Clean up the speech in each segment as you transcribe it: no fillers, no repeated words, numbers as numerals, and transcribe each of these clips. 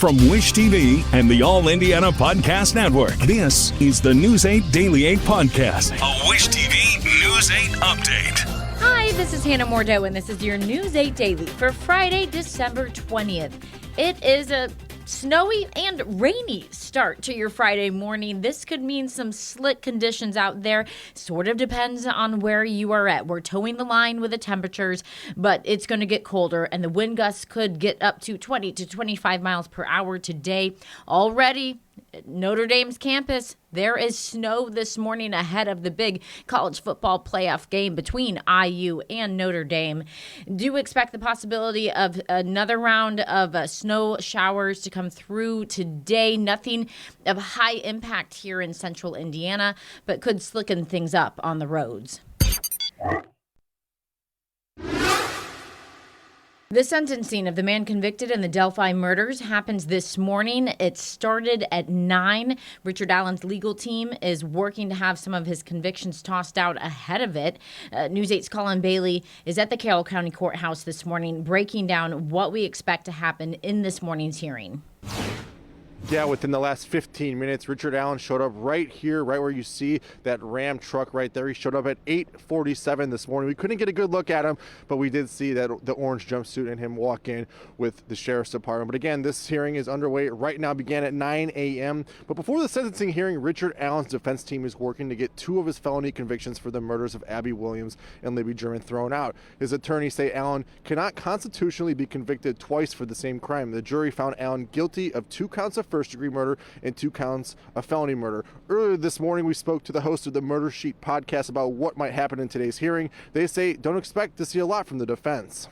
From Wish TV and the All Indiana Podcast Network, this is the News 8 Daily 8 Podcast, a Wish TV News 8 update. Hi, this is Hannah Mordeau, and this is your News 8 Daily for Friday, December 20th. It is a snowy and rainy start to your Friday morning. This could mean some slick conditions out there. Sort of depends on where you are at. We're towing the line with the temperatures, but it's going to get colder, and the wind gusts could get up to 20 to 25 miles per hour today. Already, at Notre Dame's campus, there is snow this morning ahead of the big college football playoff game between IU and Notre Dame. Do expect the possibility of another round of snow showers to come through today. Nothing of high impact here in central Indiana, but could slicken things up on the roads. The sentencing of the man convicted in the Delphi murders happens this morning. It started at 9. Richard Allen's legal team is working to have some of his convictions tossed out ahead of it. News 8's Colin Bailey is at the Carroll County Courthouse this morning, breaking down what we expect to happen in this morning's hearing. Yeah, within the last 15 minutes, Richard Allen showed up right here, right where you see that Ram truck right there. He showed up at 8:47 this morning. We couldn't get a good look at him, but we did see that the orange jumpsuit and him walk in with the sheriff's department. But again, this hearing is underway right now, began at 9 a.m. But before the sentencing hearing, Richard Allen's defense team is working to get 2 of his felony convictions for the murders of Abby Williams and Libby German thrown out. His attorneys say Allen cannot constitutionally be convicted twice for the same crime. The jury found Allen guilty of 2 counts of first-degree murder and 2 counts of felony murder. Earlier this morning, we spoke to the host of the Murder Sheet podcast about what might happen in today's hearing. They say don't expect to see a lot from the defense.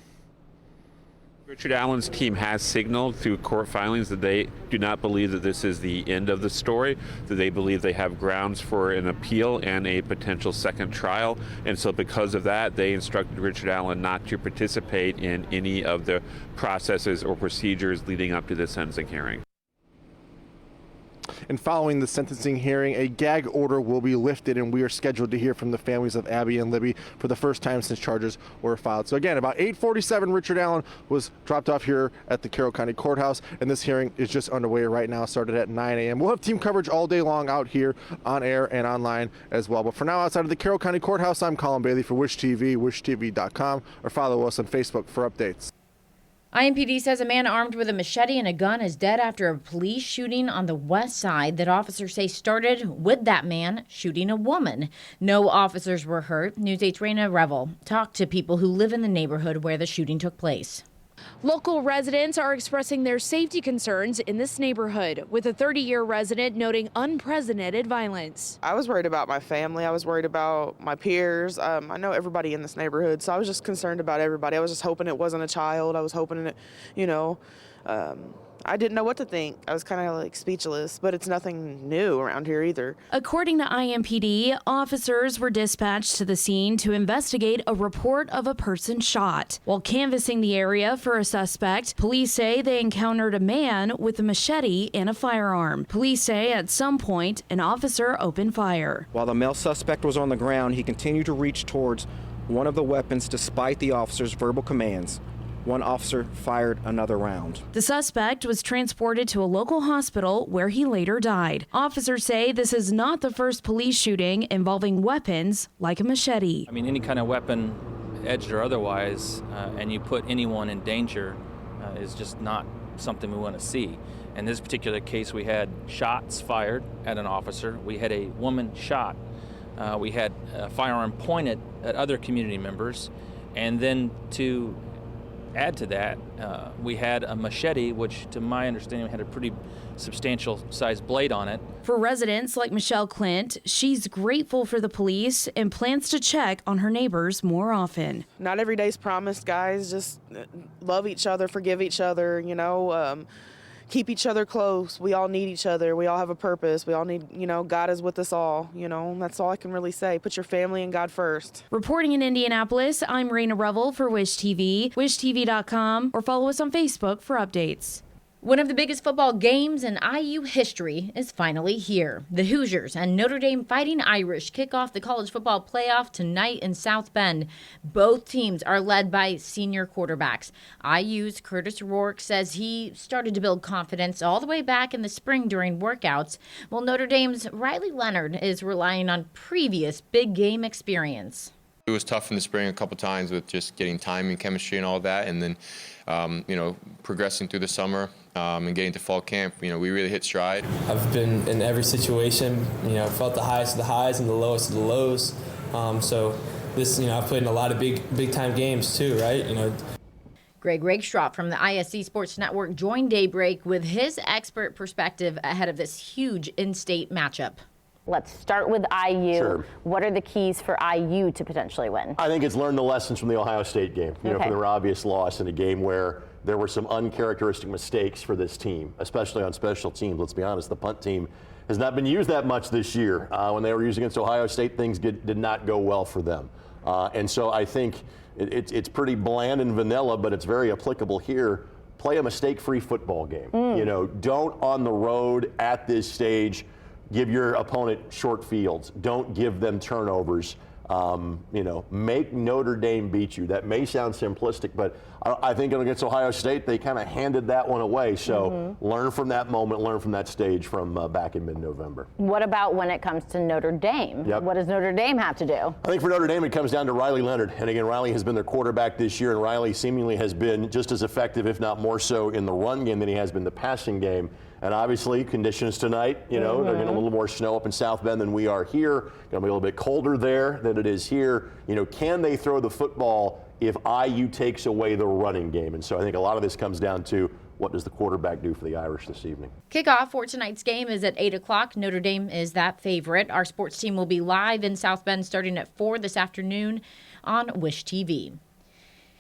Richard Allen's team has signaled through court filings that they do not believe that this is the end of the story, that they believe they have grounds for an appeal and a potential second trial. And so because of that, they instructed Richard Allen not to participate in any of the processes or procedures leading up to this sentencing hearing. And following the sentencing hearing, a gag order will be lifted, and we are scheduled to hear from the families of Abby and Libby for the first time since charges were filed. So again, about 8:47, Richard Allen was dropped off here at the Carroll County Courthouse, and this hearing is just underway right now, started at 9 a.m. We'll have team coverage all day long out here on air and online as well. But for now, outside of the Carroll County Courthouse, I'm Colin Bailey for Wish TV, wishtv.com, or follow us on Facebook for updates. IMPD says a man armed with a machete and a gun is dead after a police shooting on the west side that officers say started with that man shooting a woman. No officers were hurt. News 8's Raina Revel talked to people who live in the neighborhood where the shooting took place. Local residents are expressing their safety concerns in this neighborhood, with a 30-year resident noting unprecedented violence. I was worried about my family. I was worried about my peers. I know everybody in this neighborhood, so I was just concerned about everybody. I was just hoping it wasn't a child. I was hoping it, I didn't know what to think. I was kind of like speechless, but it's nothing new around here either. According to IMPD, officers were dispatched to the scene to investigate a report of a person shot. While canvassing the area for a suspect, police say they encountered a man with a machete and a firearm. Police say at some point, an officer opened fire. While the male suspect was on the ground, he continued to reach towards one of the weapons despite the officer's verbal commands. One officer fired another round. The suspect was transported to a local hospital where he later died. Officers say this is not the first police shooting involving weapons like a machete. I mean, any kind of weapon, edged or otherwise, and you put anyone in danger is just not something we want to see. In this particular case, we had shots fired at an officer. We had a woman shot. We had a firearm pointed at other community members. And then to add to that, we had a machete, which to my understanding had a pretty substantial sized blade on it. For residents like Michelle Clint, she's grateful for the police and plans to check on her neighbors more often. Not every day's promised, guys. Just love each other, forgive each other, keep each other close. We all need each other. We all have a purpose. We all need, God is with us all. That's all I can really say. Put your family and God first. Reporting in Indianapolis, I'm Raina Revel for Wish TV, wishtv.com, or follow us on Facebook for updates. One of the biggest football games in IU history is finally here. The Hoosiers and Notre Dame Fighting Irish kick off the college football playoff tonight in South Bend. Both teams are led by senior quarterbacks. IU's Curtis Rourke says he started to build confidence all the way back in the spring during workouts, while Notre Dame's Riley Leonard is relying on previous big game experience. It was tough in the spring a couple times with just getting timing, chemistry, and all that, and then, progressing through the summer and getting to fall camp. We really hit stride. I've been in every situation. I've felt the highest of the highs and the lowest of the lows. So this, I've played in a lot of big time games too, right? Greg Rakestraw from the ISC Sports Network joined Daybreak with his expert perspective ahead of this huge in-state matchup. Let's start with IU. Sure. What are the keys for IU to potentially win? I think it's learn the lessons from the Ohio State game, from their obvious loss in a game where there were some uncharacteristic mistakes for this team, especially on special teams. Let's be honest, the punt team has not been used that much this year. When they were used against Ohio State, things did not go well for them. And so I think it's pretty bland and vanilla, but it's very applicable here. Play a mistake-free football game. Don't on the road at this stage give your opponent short fields. Don't give them turnovers. Make Notre Dame beat you. That may sound simplistic, but I think against Ohio State, they kind of handed that one away. So learn from that moment, learn from that stage from back in mid-November. What about when it comes to Notre Dame? Yep. What does Notre Dame have to do? I think for Notre Dame, it comes down to Riley Leonard. And again, Riley has been their quarterback this year, and Riley seemingly has been just as effective, if not more so, in the run game than he has been the passing game. And obviously, conditions tonight, they're getting a little more snow up in South Bend than we are here. Going to be a little bit colder there than it is here. Can they throw the football if IU takes away the running game? And so I think a lot of this comes down to what does the quarterback do for the Irish this evening. Kickoff for tonight's game is at 8 o'clock. Notre Dame is that favorite. Our sports team will be live in South Bend starting at 4 this afternoon on Wish TV.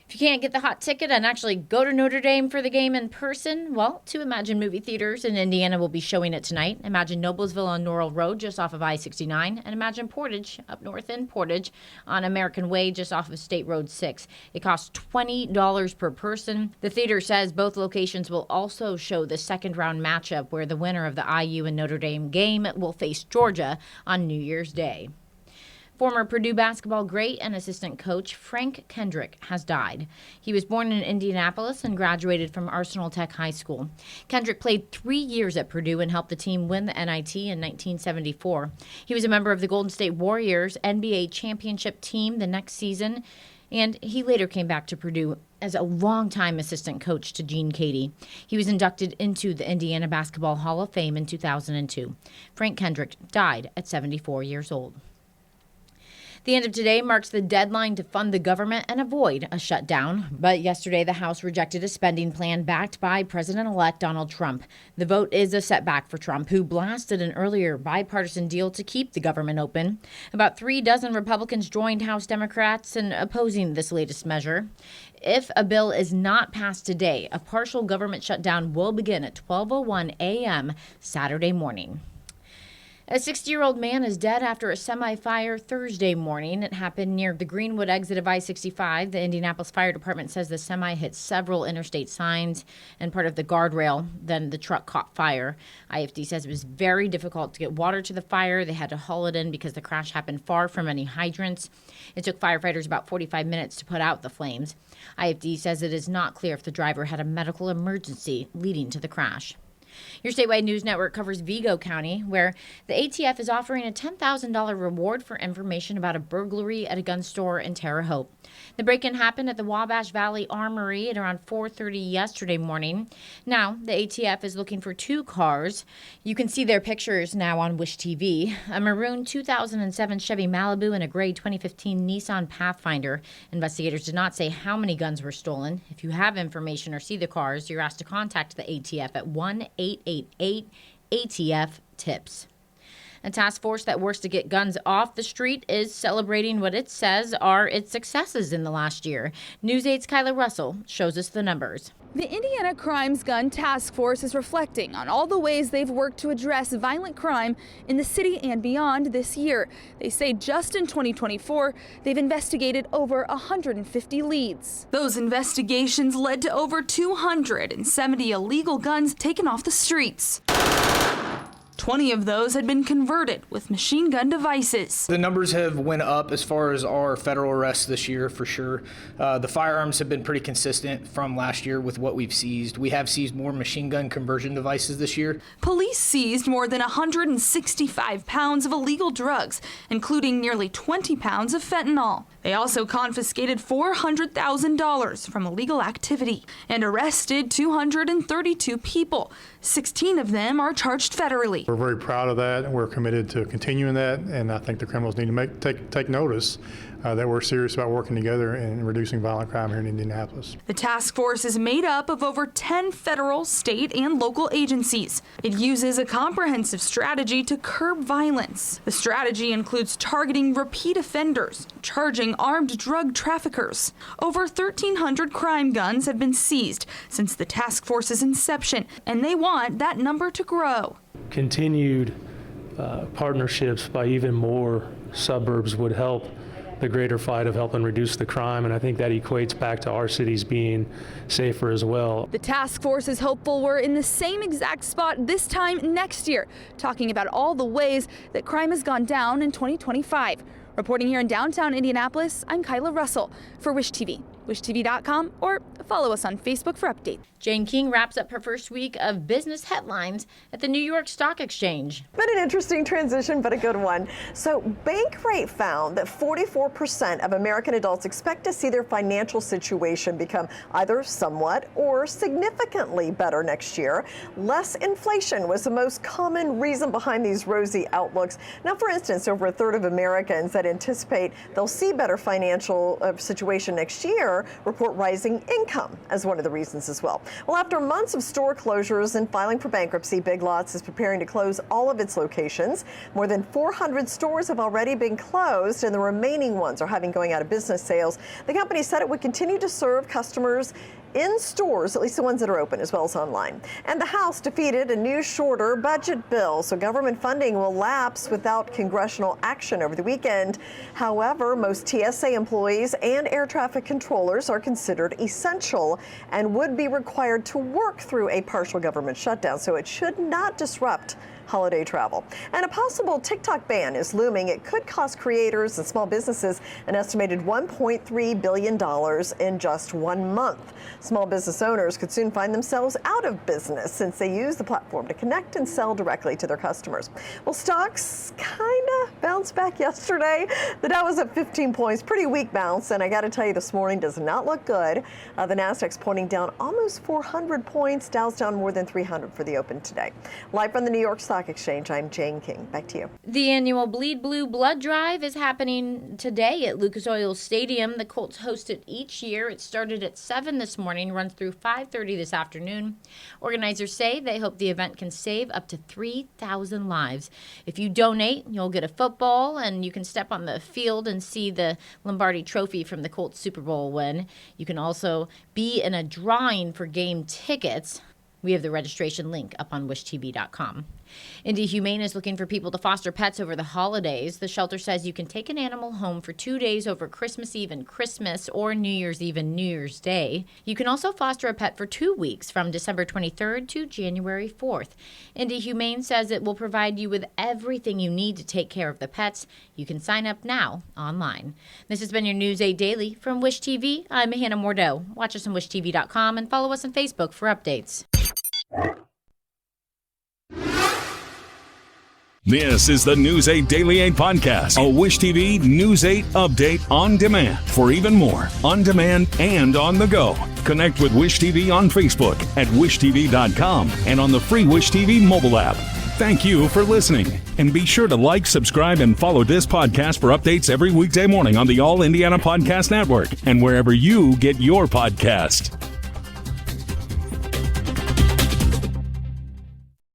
If you can't get the hot ticket and actually go to Notre Dame for the game in person, well, two Imagine movie theaters in Indiana will be showing it tonight. Imagine Noblesville on Norrell Road, just off of I-69, and Imagine Portage up north in Portage on American Way, just off of State Road 6. It costs $20 per person. The theater says both locations will also show the second-round matchup where the winner of the IU and Notre Dame game will face Georgia on New Year's Day. Former Purdue basketball great and assistant coach Frank Kendrick has died. He was born in Indianapolis and graduated from Arsenal Tech High School. Kendrick played 3 years at Purdue and helped the team win the NIT in 1974. He was a member of the Golden State Warriors NBA championship team the next season, and he later came back to Purdue as a longtime assistant coach to Gene Cady. He was inducted into the Indiana Basketball Hall of Fame in 2002. Frank Kendrick died at 74 years old. The end of today marks the deadline to fund the government and avoid a shutdown. But yesterday, the House rejected a spending plan backed by President-elect Donald Trump. The vote is a setback for Trump, who blasted an earlier bipartisan deal to keep the government open. About 36 Republicans joined House Democrats in opposing this latest measure. If a bill is not passed today, a partial government shutdown will begin at 12:01 a.m. Saturday morning. A 60-year-old man is dead after a semi-fire Thursday morning. It happened near the Greenwood exit of I-65. The Indianapolis Fire Department says the semi hit several interstate signs and part of the guardrail. Then the truck caught fire. IFD says it was very difficult to get water to the fire. They had to haul it in because the crash happened far from any hydrants. It took firefighters about 45 minutes to put out the flames. IFD says it is not clear if the driver had a medical emergency leading to the crash. Your statewide news network covers Vigo County, where the ATF is offering a $10,000 reward for information about a burglary at a gun store in Terre Haute. The break-in happened at the Wabash Valley Armory at around 4:30 yesterday morning. Now, the ATF is looking for 2 cars. You can see their pictures now on Wish TV. A maroon 2007 Chevy Malibu and a gray 2015 Nissan Pathfinder. Investigators did not say how many guns were stolen. If you have information or see the cars, you're asked to contact the ATF at 1-888-ATF-TIPS. A task force that works to get guns off the street is celebrating what it says are its successes in the last year. News 8's Kyla Russell shows us the numbers. The Indiana Crimes Gun Task Force is reflecting on all the ways they've worked to address violent crime in the city and beyond this year. They say just in 2024, they've investigated over 150 leads. Those investigations led to over 270 illegal guns taken off the streets. 20 of those had been converted with machine gun devices. The numbers have went up as far as our federal arrests this year, for sure. The firearms have been pretty consistent from last year with what we've seized. We have seized more machine gun conversion devices this year. Police seized more than 165 pounds of illegal drugs, including nearly 20 pounds of fentanyl. They also confiscated $400,000 from illegal activity and arrested 232 people. 16 of them are charged federally. We're very proud of that, and we're committed to continuing that, and I think the criminals need to take notice that we're serious about working together and reducing violent crime here in Indianapolis. The task force is made up of over 10 federal, state, and local agencies. It uses a comprehensive strategy to curb violence. The strategy includes targeting repeat offenders, charging armed drug traffickers. Over 1,300 crime guns have been seized since the task force's inception, and they want that number to grow. Continued partnerships by even more suburbs would help the greater fight of helping reduce the crime, and I think that equates back to our cities being safer as well. The task force is hopeful we're in the same exact spot this time next year, talking about all the ways that crime has gone down in 2025. Reporting here in downtown Indianapolis, I'm Kyla Russell for Wish TV. WishTV.com, or follow us on Facebook for updates. Jane King wraps up her first week of business headlines at the New York Stock Exchange. Been an interesting transition, but a good one. So Bankrate found that 44% of American adults expect to see their financial situation become either somewhat or significantly better next year. Less inflation was the most common reason behind these rosy outlooks. Now, for instance, over a third of Americans that anticipate they'll see better financial situation next year report rising income as one of the reasons as well. Well, after months of store closures and filing for bankruptcy, Big Lots is preparing to close all of its locations. More than 400 stores have already been closed, and the remaining ones are having going out of business sales. The company said it would continue to serve customers in stores, at least the ones that are open, as well as online. And the House defeated a new shorter budget bill, so government funding will lapse without congressional action over the weekend. However, most TSA employees and air traffic controllers are considered essential and would be required to work through a partial government shutdown, so it should not disrupt holiday travel. And a possible TikTok ban is looming. It could cost creators and small businesses an estimated $1.3 billion in just 1 month. Small business owners could soon find themselves out of business since they use the platform to connect and sell directly to their customers. Well, stocks kind of bounced back yesterday. The Dow was up 15 points, pretty weak bounce, and I got to tell you, this morning does not look good. The Nasdaq's pointing down almost 400 points. Dow's down more than 300 for the open today. Live from the New York Stock Exchange, I'm Jane King. Back to you. The annual Bleed Blue Blood Drive is happening today at Lucas Oil Stadium. The Colts host it each year. It started at 7 this morning, runs through 5:30 this afternoon. Organizers say they hope the event can save up to 3,000 lives. If you donate, you'll get a football, and you can step on the field and see the Lombardi Trophy from the Colts Super Bowl win. You can also be in a drawing for game tickets. We have the registration link up on wishtv.com. Indy Humane is looking for people to foster pets over the holidays. The shelter says you can take an animal home for 2 days over Christmas Eve and Christmas, or New Year's Eve and New Year's Day. You can also foster a pet for 2 weeks from December 23rd to January 4th. Indy Humane says it will provide you with everything you need to take care of the pets. You can sign up now online. This has been your News 8 Daily from Wish TV. I'm Hannah Mordeau. Watch us on wishtv.com and follow us on Facebook for updates. This is the News 8 Daily 8 podcast, a Wish TV News 8 update on demand. For even more, on demand and on the go, connect with Wish TV on Facebook at wishtv.com and on the free Wish TV mobile app. Thank you for listening, and be sure to like, subscribe, and follow this podcast for updates every weekday morning on the All Indiana Podcast Network and wherever you get your podcast.